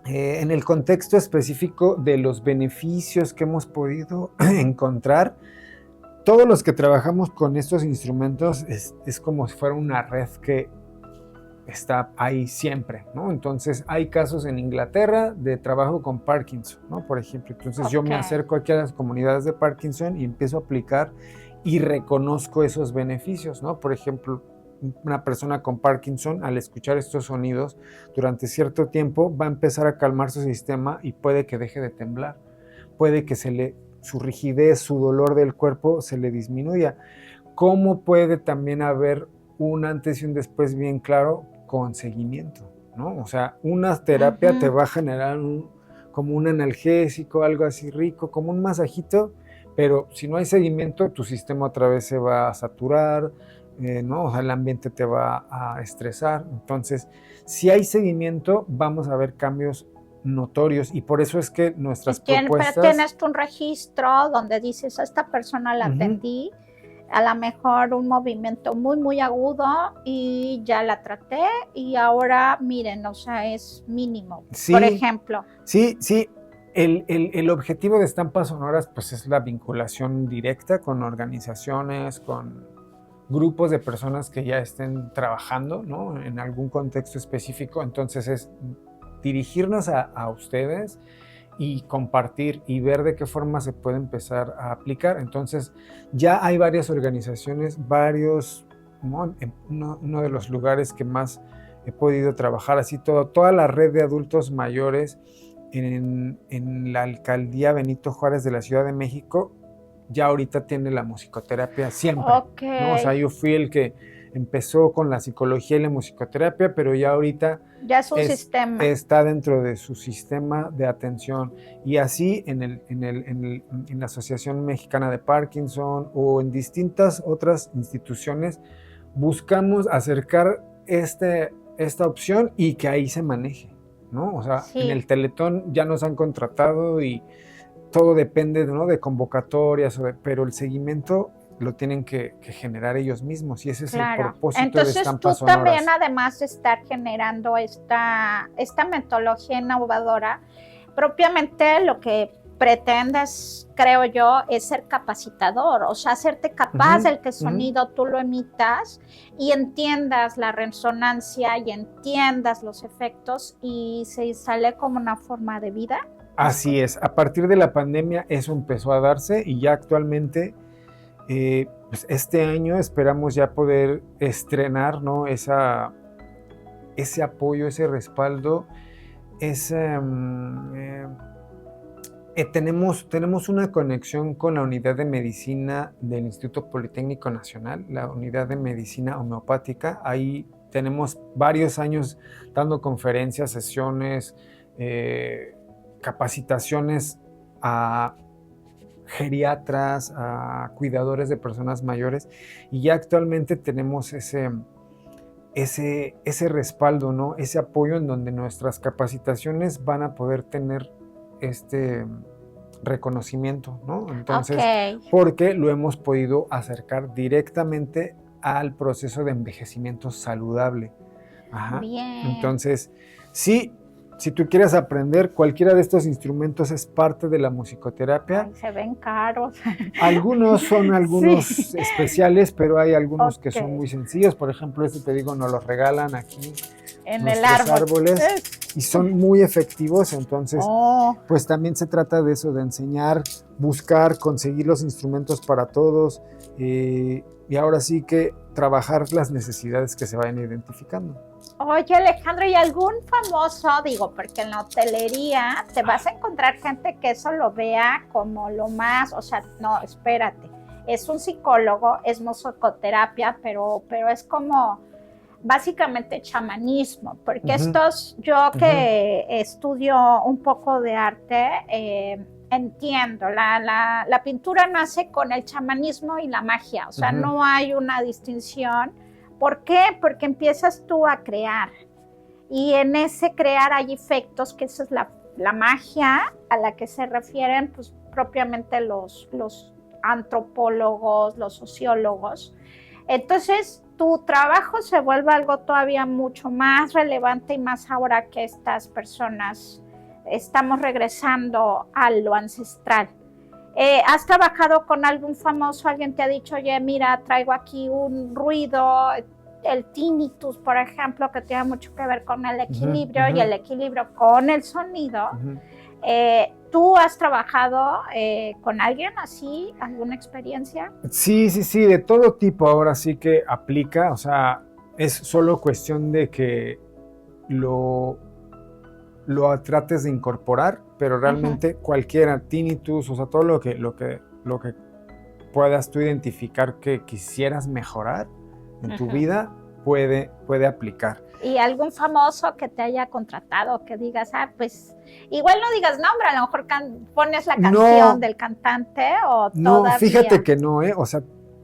en el contexto específico de los beneficios que hemos podido encontrar, todos los que trabajamos con estos instrumentos es como si fuera una red que está ahí siempre, ¿no? Entonces hay casos en Inglaterra de trabajo con Parkinson, ¿no? Por ejemplo, entonces yo me acerco aquí a las comunidades de Parkinson y empiezo a aplicar y reconozco esos beneficios, ¿no? Por ejemplo, una persona con Parkinson, al escuchar estos sonidos durante cierto tiempo, va a empezar a calmar su sistema y puede que deje de temblar, puede que su rigidez, su dolor del cuerpo se le disminuya. ¿Cómo puede también haber un antes y un después bien claro con seguimiento, ¿no? O sea, una terapia te va a generar como un analgésico, algo así rico, como un masajito, pero si no hay seguimiento, tu sistema otra vez se va a saturar, ¿no? O sea, el ambiente te va a estresar. Entonces, si hay seguimiento, vamos a ver cambios notorios, y por eso es que nuestras propuestas... Pero tienes tú un registro donde dices, a esta persona la atendí, a lo mejor un movimiento muy, muy agudo y ya la traté y ahora, miren, o sea, es mínimo, sí, por ejemplo. Sí. El objetivo de Estampas Sonoras pues es la vinculación directa con organizaciones, con grupos de personas que ya estén trabajando, ¿no? En algún contexto específico. Entonces es dirigirnos a ustedes y compartir y ver de qué forma se puede empezar a aplicar. Entonces ya hay varias organizaciones, ¿no? Uno de los lugares que más he podido trabajar, así toda la red de adultos mayores en la alcaldía Benito Juárez de la Ciudad de México, ya ahorita tiene la musicoterapia siempre, ¿no? O sea, yo fui el que empezó con la psicología y la musicoterapia, pero ya ahorita ya es un sistema. Está dentro de su sistema de atención. Y así en la Asociación Mexicana de Parkinson o en distintas otras instituciones buscamos acercar esta opción y que ahí se maneje, ¿no? O sea, en el Teletón ya nos han contratado y todo depende, ¿no? De convocatorias, pero el seguimiento lo tienen que generar ellos mismos, y ese es el propósito de Estampas Sonoras. Entonces tú también, además de estar generando esta metodología innovadora, propiamente lo que pretendes, creo yo, es ser capacitador, o sea, hacerte capaz del que sonido tú lo emitas y entiendas la resonancia y entiendas los efectos y se sale como una forma de vida. Así es, a partir de la pandemia eso empezó a darse y ya actualmente... pues este año esperamos ya poder estrenar, ¿no? Ese apoyo, ese respaldo, tenemos una conexión con la unidad de medicina del Instituto Politécnico Nacional, la unidad de medicina homeopática. Ahí tenemos varios años dando conferencias, sesiones, capacitaciones a geriatras, a cuidadores de personas mayores, y ya actualmente tenemos ese respaldo, ¿no? Ese apoyo en donde nuestras capacitaciones van a poder tener este reconocimiento, ¿no? Entonces, porque lo hemos podido acercar directamente al proceso de envejecimiento saludable. Bien. Entonces, sí. Si tú quieres aprender, cualquiera de estos instrumentos es parte de la musicoterapia. Ay, se ven caros. Algunos son especiales, pero hay algunos que son muy sencillos. Por ejemplo, te digo, nos los regalan aquí en el árboles y son muy efectivos. Entonces, pues también se trata de eso, de enseñar, buscar, conseguir los instrumentos para todos y ahora sí que trabajar las necesidades que se vayan identificando. Oye, Alejandro, ¿y algún famoso, porque en la hotelería te vas a encontrar gente que eso lo vea como lo más, o sea, no, espérate, es un psicólogo, es musicoterapia, pero es como básicamente chamanismo, porque yo que estudio un poco de arte, entiendo, la pintura nace con el chamanismo y la magia, o sea, no hay una distinción. ¿Por qué? Porque empiezas tú a crear y en ese crear hay efectos, que esa es la magia a la que se refieren pues, propiamente los antropólogos, los sociólogos. Entonces, tu trabajo se vuelve algo todavía mucho más relevante y más ahora que estas personas estamos regresando a lo ancestral. ¿Has trabajado con algún famoso? ¿Alguien te ha dicho, oye, mira, traigo aquí un ruido, el tinnitus, por ejemplo, que tiene mucho que ver con el equilibrio y el equilibrio con el sonido? ¿Tú has trabajado con alguien así, alguna experiencia? Sí, de todo tipo, ahora sí que aplica, o sea, es solo cuestión de que lo trates de incorporar, pero realmente cualquiera, tinnitus, o sea, todo lo que puedas tú identificar que quisieras mejorar en tu vida, puede aplicar. ¿Y algún famoso que te haya contratado, que digas, pues, igual no digas nombre, a lo mejor pones la canción del cantante o todavía? No, fíjate que no, o sea,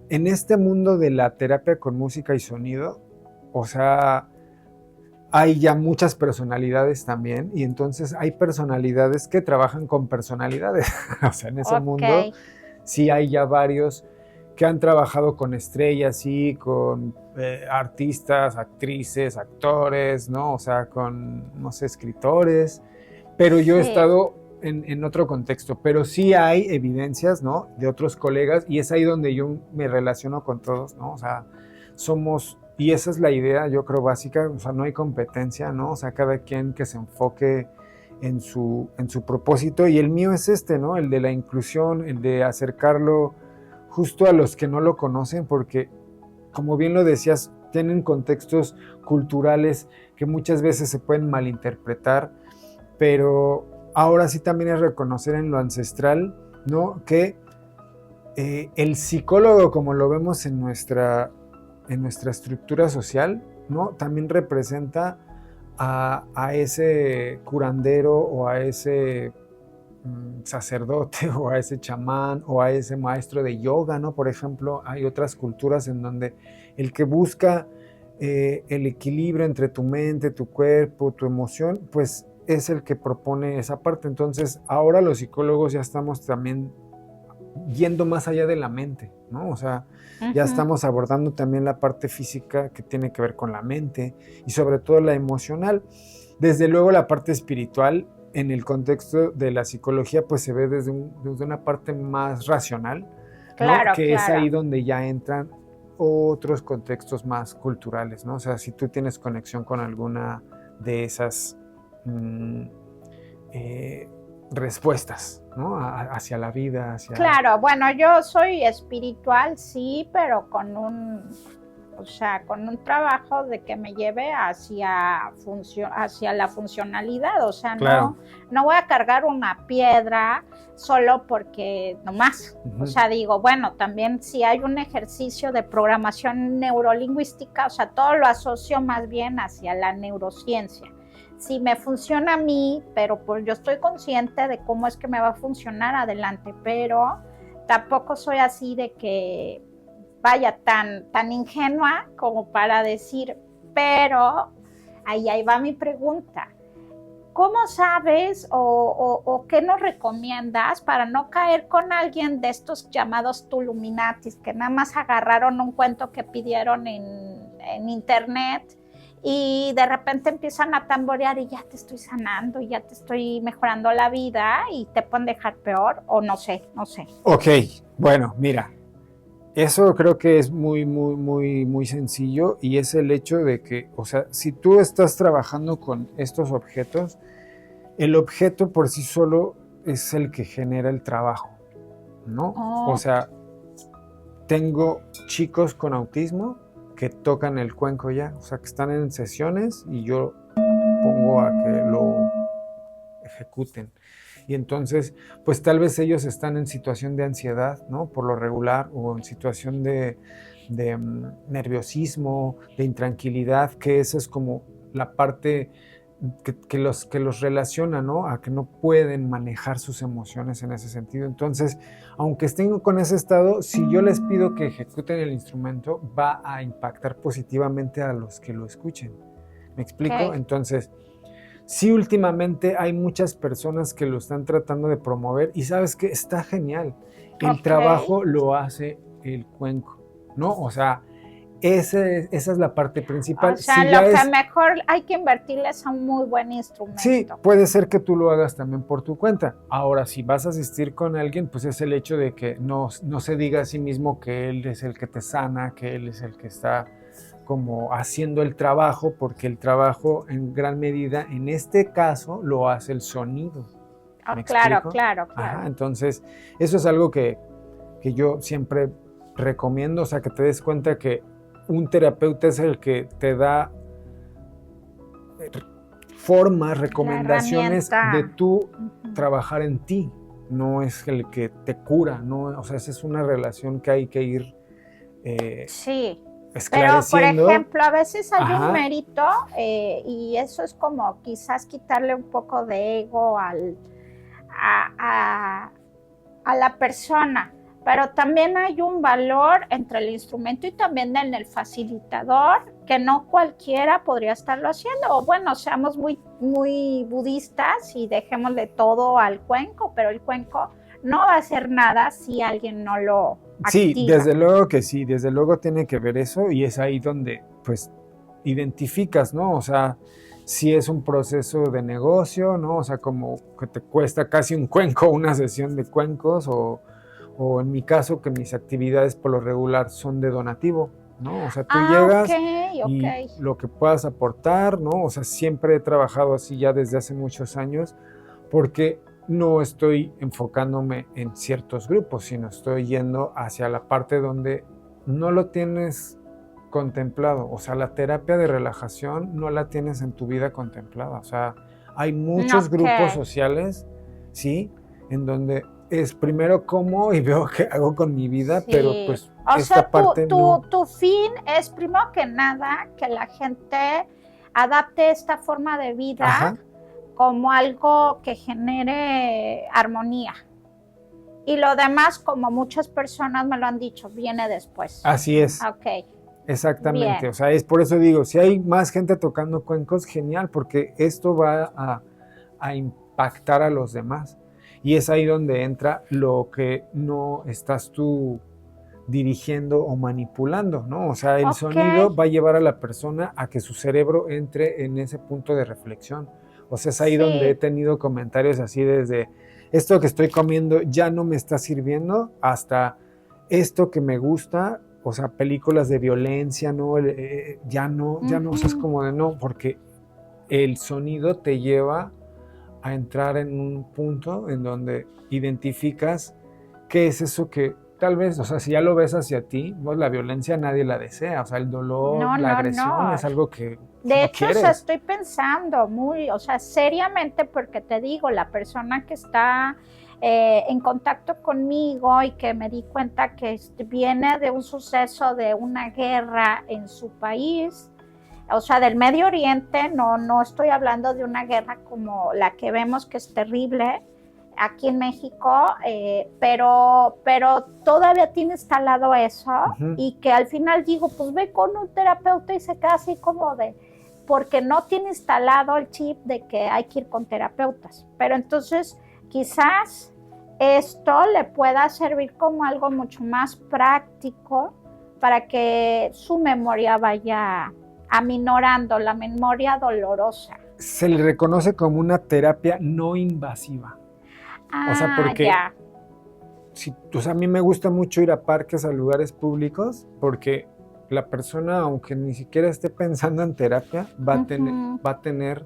en este mundo de la terapia con música y sonido, o sea, hay ya muchas personalidades también, y entonces hay personalidades que trabajan con personalidades. O sea, en ese mundo sí hay ya varios que han trabajado con estrellas, sí, con artistas, actrices, actores, ¿no? O sea, con, no sé, escritores, pero yo he estado en otro contexto, pero sí hay evidencias, ¿no? De otros colegas, y es ahí donde yo me relaciono con todos, ¿no? O sea, somos, y esa es la idea, yo creo, básica, o sea, no hay competencia, ¿no? O sea, cada quien que se enfoque en su propósito, y el mío es ¿no? El de la inclusión, el de acercarlo justo a los que no lo conocen, porque, como bien lo decías, tienen contextos culturales que muchas veces se pueden malinterpretar, pero ahora sí también es reconocer en lo ancestral, ¿no? Que el psicólogo, como lo vemos en nuestra estructura social, ¿no? También representa a ese curandero o a ese sacerdote o a ese chamán o a ese maestro de yoga, ¿no? Por ejemplo, hay otras culturas en donde el que busca el equilibrio entre tu mente, tu cuerpo, tu emoción, pues es el que propone esa parte. Entonces, ahora los psicólogos ya estamos también yendo más allá de la mente, ¿no? O sea, ya estamos abordando también la parte física que tiene que ver con la mente y sobre todo la emocional. Desde luego la parte espiritual, en el contexto de la psicología, pues se ve desde una parte más racional, ¿no? Claro, que es ahí donde ya entran otros contextos más culturales, ¿no? O sea, si tú tienes conexión con alguna de esas respuestas, ¿no? Hacia la vida, hacia... Claro, bueno, yo soy espiritual, sí, pero con un trabajo de que me lleve hacia la funcionalidad, o sea, no voy a cargar una piedra solo porque nomás, o sea, digo, bueno, también si hay un ejercicio de programación neurolingüística, o sea, todo lo asocio más bien hacia la neurociencia. Si me funciona a mí, pero pues yo estoy consciente de cómo es que me va a funcionar adelante, pero tampoco soy así de que vaya tan ingenua como para decir, pero ahí va mi pregunta. ¿Cómo sabes o qué nos recomiendas para no caer con alguien de estos llamados Tuluminatis que nada más agarraron un cuento que pidieron en internet y de repente empiezan a tamborear y ya te estoy sanando, y ya te estoy mejorando la vida y te pueden dejar peor o no sé? Ok, bueno, mira, eso creo que es muy, muy, muy, muy sencillo, y es el hecho de que, o sea, si tú estás trabajando con estos objetos, el objeto por sí solo es el que genera el trabajo, ¿no? O sea, tengo chicos con autismo que tocan el cuenco ya, o sea, que están en sesiones y yo pongo a que lo ejecuten. Y entonces, pues tal vez ellos están en situación de ansiedad, ¿no? Por lo regular, o en situación de nerviosismo, de intranquilidad, que esa es como la parte que los relaciona, ¿no? A que no pueden manejar sus emociones en ese sentido. Entonces, aunque estén con ese estado, si yo les pido que ejecuten el instrumento, va a impactar positivamente a los que lo escuchen, ¿Me explico? Ok. Entonces, sí, últimamente hay muchas personas que lo están tratando de promover y sabes que está genial. El Ok. trabajo lo hace el cuenco, ¿no? O sea, esa es la parte O principal. sea, Si ya lo que es, mejor hay que invertirles a un muy buen sí, instrumento. puede ser que tú lo hagas también por tu cuenta. Ahora, si vas a asistir con alguien, pues es el hecho de que no se diga a sí mismo que él es el que te sana, que él es el que está como haciendo el trabajo, porque el trabajo en gran medida, en este caso, lo hace el sonido. ¿Me Oh, claro, explico? claro, Ajá, claro. entonces, eso es algo que yo siempre recomiendo, o sea, que te des cuenta que un terapeuta es el que te da formas, La recomendaciones de herramienta. tú Ujú. trabajar en ti, no es el que te cura, ¿no? O sea, esa es una relación que hay que ir eh, Sí, pero por esclareciendo. ejemplo, a veces hay un Ajá, mérito y eso es como quizás quitarle un poco de ego a, a- a la persona, pero también hay un valor entre el instrumento y también en el facilitador que no cualquiera podría estarlo haciendo. O bueno, seamos muy, muy budistas y dejémosle todo al cuenco, pero el cuenco no va a hacer nada si alguien no lo sí, activa. desde luego que sí, desde luego tiene que ver eso y es ahí donde pues identificas, ¿no? O sea, si es un proceso de negocio, ¿no? O sea, como que te cuesta casi un cuenco, una sesión de cuencos o en mi caso que mis actividades por lo regular son de donativo, ¿no? O sea, tú Ah, ok, llegas ok. y lo que puedas aportar, ¿no? O sea, siempre he trabajado así ya desde hace muchos años porque no estoy enfocándome en ciertos grupos, sino estoy yendo hacia la parte donde no lo tienes contemplado. O sea, la terapia de relajación no la tienes en tu vida contemplada. O sea, hay muchos Ok, grupos sociales, ¿sí? En donde es primero cómo y veo qué hago con mi vida, pero sí. pues O esta sea, parte no. tu fin es primero que nada que la gente adapte esta forma de vida Ajá, como algo que genere armonía. Y lo demás, como muchas personas me lo han dicho, viene después. así es. Ok, Exactamente, bien. o sea, es por eso digo, si hay más gente tocando cuencos, genial, porque esto va a impactar a los demás. Y es ahí donde entra lo que no estás tú dirigiendo o manipulando, ¿no? O sea, el Ok, sonido va a llevar a la persona a que su cerebro entre en ese punto de reflexión. O sea, es ahí donde he sí. tenido comentarios así desde esto que estoy comiendo ya no me está sirviendo hasta esto que me gusta, o sea, películas de violencia, ¿no? Ya no, o sea, es Ujú. como de no, porque el sonido te lleva a entrar en un punto en donde identificas qué es eso que tal vez, o sea, si ya lo ves hacia ti, pues la violencia nadie la desea, o sea, el dolor, No, la no, agresión no. es algo que De no hecho, o sea, quieres. estoy pensando muy, o sea, seriamente, porque te digo, la persona que está en contacto conmigo y que me di cuenta que viene de un suceso de una guerra en su país, o sea, del Medio Oriente, no, no estoy hablando de una guerra como la que vemos que es terrible aquí en México, pero todavía tiene instalado eso Ujú. y que al final digo, pues ve con un terapeuta y se queda así como de, porque no tiene instalado el chip de que hay que ir con terapeutas. Pero entonces quizás esto le pueda servir como algo mucho más práctico para que su memoria vaya aminorando, la memoria dolorosa. Se le reconoce como una terapia no invasiva. O sea, Ah, porque ya. si, o sea, a mí me gusta mucho ir a parques, a lugares públicos, porque la persona, aunque ni siquiera esté pensando en terapia, Uh-huh. va a tener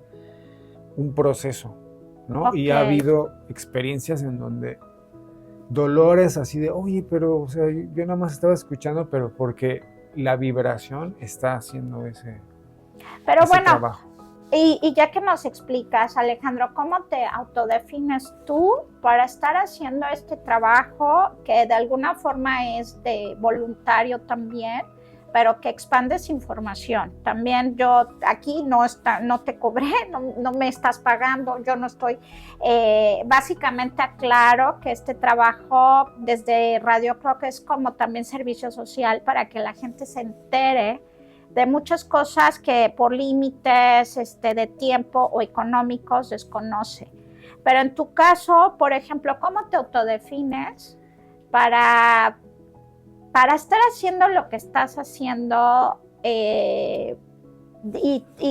un proceso, ¿no? Ok. Y ha habido experiencias en donde dolores así de, oye, pero, o sea, yo nada más estaba escuchando, pero porque la vibración está haciendo Pero ese bueno, trabajo. y ya que nos explicas, Alejandro, ¿cómo te autodefines tú para estar haciendo este trabajo que de alguna forma es de voluntario también, pero que expandes información? También yo aquí no te cobré, no me estás pagando, yo no estoy, básicamente aclaro que este trabajo desde Radio creo que es como también servicio social para que la gente se entere de muchas cosas que por límites de tiempo o económicos desconoce. Pero en tu caso, por ejemplo, ¿cómo te autodefines para estar haciendo lo que estás haciendo y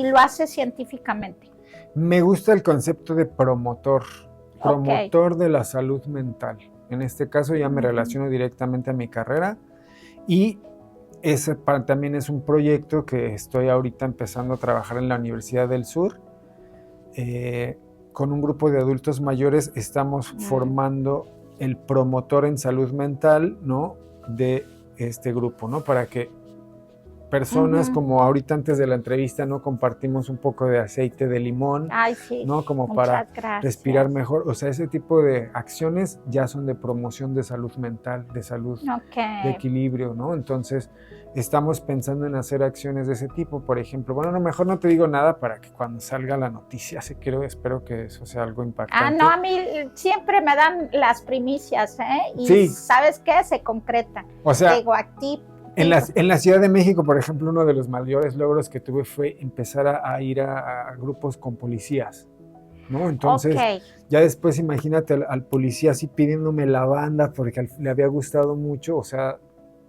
lo haces científicamente? Me gusta el concepto de promotor Ok. de la salud mental. En este caso ya me relaciono directamente a mi carrera y también es un proyecto que estoy ahorita empezando a trabajar en la Universidad del Sur. Con un grupo de adultos mayores estamos formando el promotor en salud mental, ¿no?, de este grupo, ¿no? Para que personas como ahorita antes de la entrevista, ¿no?, compartimos un poco de aceite de limón. Ay, sí. ¿No? Como Muchas para gracias. respirar mejor. O sea, ese tipo de acciones ya son de promoción de salud mental, de salud, de equilibrio, ¿no? Entonces, estamos pensando en hacer acciones de ese tipo, por ejemplo. Bueno, no, mejor no te digo nada para que cuando salga la noticia, espero que eso sea algo impactante. No, a mí siempre me dan las primicias, ¿eh? Y sí. ¿sabes qué? Se concretan. O sea, digo, aquí en la Ciudad de México, por ejemplo, uno de los mayores logros que tuve fue empezar a ir a grupos con policías, ¿no? Entonces, ya después imagínate al policía así pidiéndome la banda porque le había gustado mucho, o sea,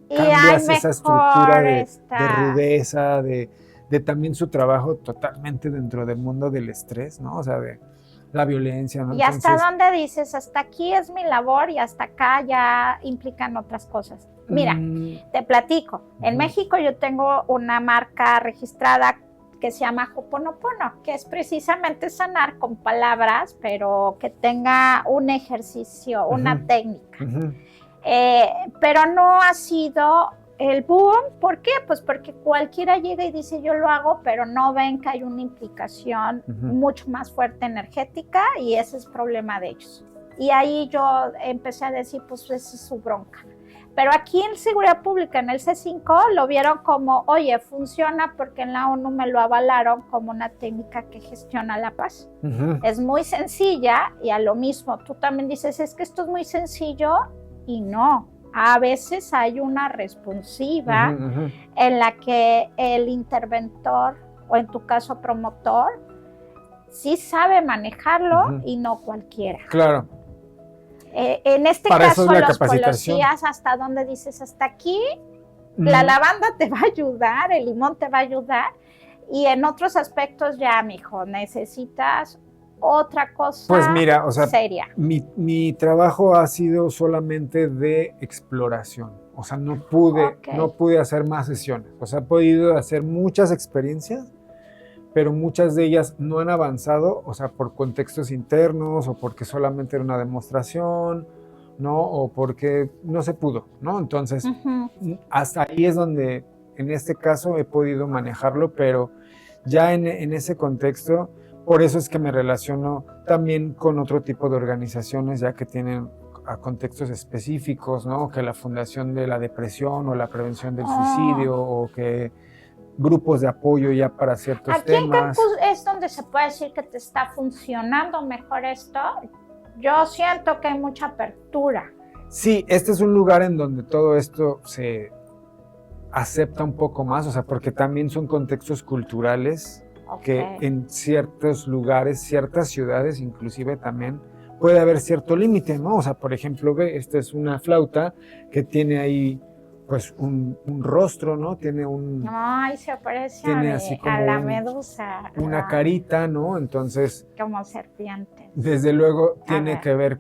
cambias esa estructura de rudeza, de también su trabajo totalmente dentro del mundo del estrés, ¿no? O sea, de la violencia, ¿no? Y hasta dónde dices, hasta aquí es mi labor y hasta acá ya implican otras cosas. Mira, te platico. En México yo tengo una marca registrada que se llama Ho'oponopono, que es precisamente sanar con palabras, pero que tenga un ejercicio, una técnica. Pero no ha sido el boom. ¿Por qué? Pues porque cualquiera llega y dice yo lo hago, pero no ven que hay una implicación mucho más fuerte energética y ese es problema de ellos. Y ahí yo empecé a decir, pues esa es su bronca. Pero aquí en Seguridad Pública, en el C5, lo vieron como, oye, funciona porque en la ONU me lo avalaron como una técnica que gestiona la paz. Es muy sencilla y a lo mismo, tú también dices, es que esto es muy sencillo y no. A veces hay una responsiva en la que el interventor, o en tu caso promotor, sí sabe manejarlo y no cualquiera. Claro. En este Para caso, eso es la los capacitación. policías, hasta donde dices, hasta aquí, la lavanda te va a ayudar, el limón te va a ayudar, y en otros aspectos ya, mijo, necesitas otra cosa pues mira, o sea, seria. Mi trabajo ha sido solamente de exploración. O sea, no pude hacer más sesiones. O sea, he podido hacer muchas experiencias, pero muchas de ellas no han avanzado, o sea, por contextos internos o porque solamente era una demostración, ¿no? O porque no se pudo, ¿no? Entonces, hasta ahí es donde, en este caso, he podido manejarlo, pero ya en ese contexto, por eso es que me relaciono también con otro tipo de organizaciones, ya que tienen a contextos específicos, ¿no? Que la Fundación de la Depresión o la Prevención del Suicidio o que grupos de apoyo ya para ciertos temas. Aquí en Campus es donde se puede decir que te está funcionando mejor esto. Yo siento que hay mucha apertura. Sí, este es un lugar en donde todo esto se acepta un poco más, o sea, porque también son contextos culturales que en ciertos lugares, ciertas ciudades inclusive también puede haber cierto límite, ¿no? O sea, por ejemplo, ve, esta es una flauta que tiene ahí pues un rostro, ¿no? Tiene un... Ay, se parece así como a la medusa. Una carita, ¿no? Entonces... Como serpiente. Desde luego tiene que ver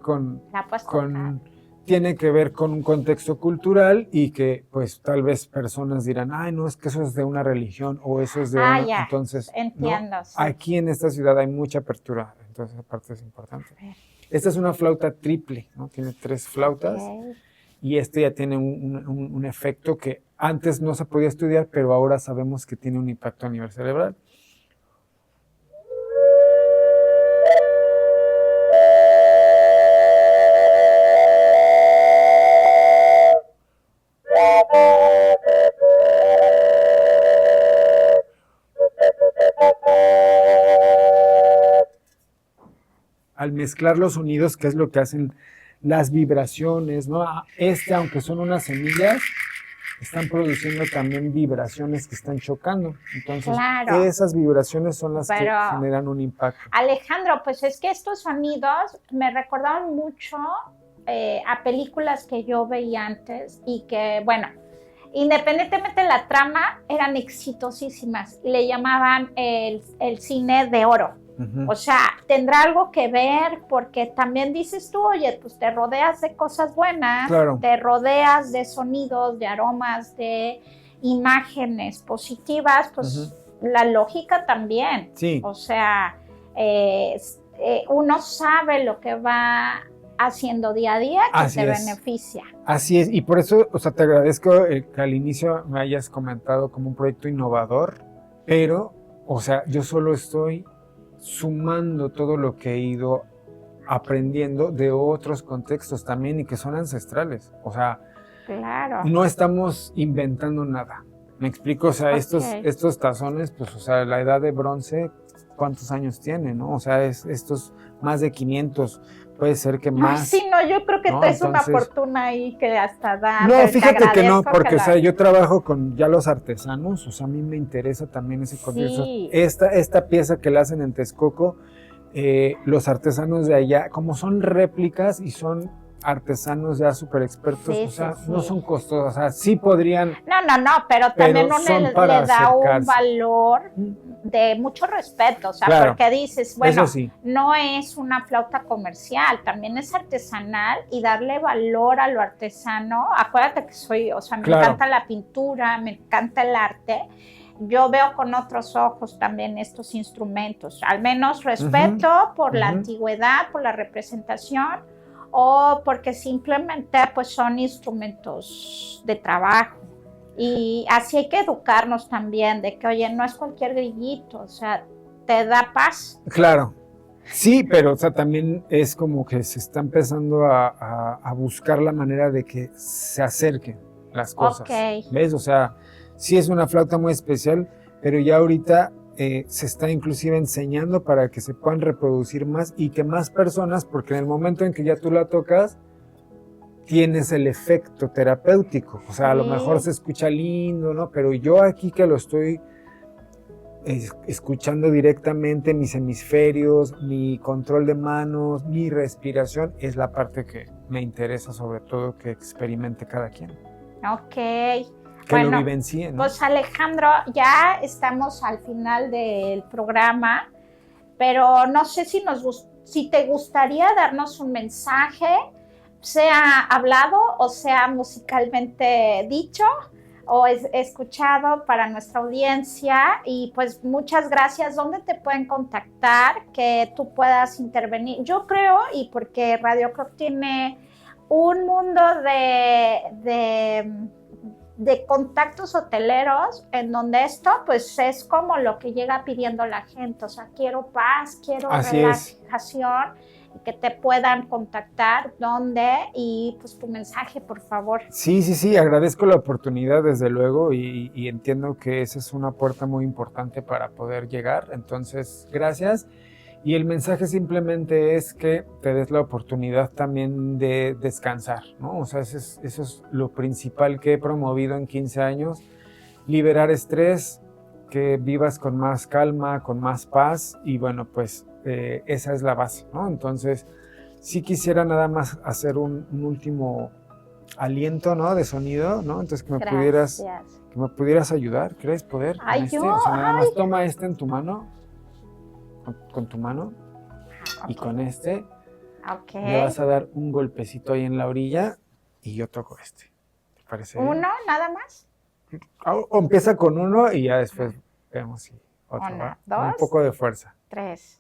tiene que ver con un contexto cultural y que pues tal vez personas dirán, ay, no, es que eso es de una religión o eso es de una... Ya. Entonces, entiendo. ¿no? Sí. Aquí en esta ciudad hay mucha apertura, entonces esa parte es importante. Esta es una flauta triple, ¿no? Tiene 3 flautas. Y este ya tiene un efecto que antes no se podía estudiar, pero ahora sabemos que tiene un impacto a nivel cerebral. Al mezclar los sonidos, que es lo que hacen las vibraciones, ¿no? Aunque son unas semillas, están produciendo también vibraciones que están chocando. Entonces, Claro. esas vibraciones son las que Pero, generan un impacto. Alejandro, pues es que estos sonidos me recordaron mucho a películas que yo veía antes y que, bueno, independientemente de la trama, eran exitosísimas. Le llamaban el cine de oro. O sea, tendrá algo que ver porque también dices tú, oye, pues te rodeas de cosas buenas, Claro. te rodeas de sonidos, de aromas, de imágenes positivas, pues la lógica también. Sí. O sea, uno sabe lo que va haciendo día a día que Así te es. beneficia. Así es, y por eso, o sea, te agradezco que al inicio me hayas comentado como un proyecto innovador, pero, o sea, yo solo estoy sumando todo lo que he ido aprendiendo de otros contextos también y que son ancestrales. O sea, claro, no estamos inventando nada. ¿Me explico? O sea, Ok. estos tazones, pues, o sea, la edad de bronce, ¿cuántos años tiene, no? O sea, estos más de 500, puede ser que Ay, más. sí, no, yo creo que ¿no? traes una Entonces, fortuna ahí que hasta da. no, pero te fíjate que no, agradezco porque, o sea, lo- yo trabajo con ya los artesanos, o sea, a mí me interesa también ese contexto. Sí. Esta pieza que la hacen en Texcoco, los artesanos de allá, como son réplicas y son artesanos ya súper expertos, Sí, o sea, sí, no sí. son costosos, o sea, sí podrían, No, pero pero también uno son le para da un acercarse. valor de mucho respeto, o sea, Claro, porque dices, bueno, eso sí. no es una flauta comercial, también es artesanal y darle valor a lo artesano. Acuérdate que soy, o sea, me Claro. encanta la pintura, me encanta el arte. Yo veo con otros ojos también estos instrumentos, al menos respeto por la antigüedad, por la representación o porque simplemente pues son instrumentos de trabajo. Y así hay que educarnos también de que, oye, no es cualquier grillito, o sea, te da paz. Claro. Sí, pero o sea, también es como que se está empezando a buscar la manera de que se acerquen las cosas. Ok. ¿Ves? O sea, sí es una flauta muy especial, pero ya ahorita se está inclusive enseñando para que se puedan reproducir más y que más personas, porque en el momento en que ya tú la tocas, tienes el efecto terapéutico. O sea, a lo mejor se escucha lindo, ¿no? Pero yo aquí que lo estoy escuchando directamente mis hemisferios, mi control de manos, mi respiración, es la parte que me interesa sobre todo que experimente cada quien. Ok. Que lo vivencie, ¿no? Pues Alejandro, ya estamos al final del programa, pero no sé si te gustaría darnos un mensaje, sea hablado o sea musicalmente dicho o escuchado para nuestra audiencia. Y pues muchas gracias. ¿Dónde te pueden contactar que tú puedas intervenir? Yo creo, y porque Radio Croc tiene un mundo de contactos hoteleros en donde esto pues es como lo que llega pidiendo la gente, o sea, quiero paz, quiero relajación y que te puedan contactar, ¿dónde? Y pues tu mensaje, por favor. Sí, agradezco la oportunidad desde luego y entiendo que esa es una puerta muy importante para poder llegar, entonces gracias. Y el mensaje simplemente es que te des la oportunidad también de descansar, ¿no? O sea, eso es lo principal que he promovido en 15 años, liberar estrés, que vivas con más calma, con más paz y bueno, pues esa es la base, ¿no? Entonces, sí quisiera nada más hacer un último aliento, ¿no? De sonido, ¿no? Entonces que me pudieras ayudar, ¿crees poder? Ay, con o sea, nada más toma en tu mano. Con tu mano y con le vas a dar un golpecito ahí en la orilla y yo toco este. ¿Te parece? ¿Uno nada más? O empieza con uno y ya después vemos si otro. Una, Con un dos, poco de fuerza. 3.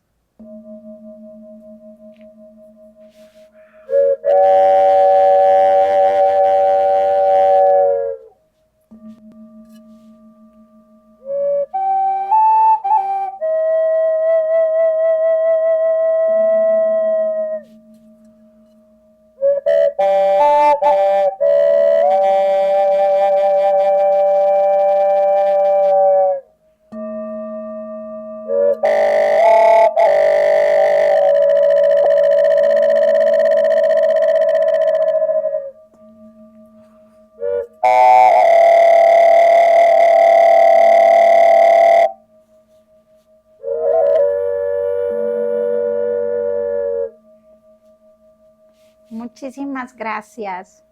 Muchísimas gracias.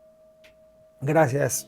Gracias.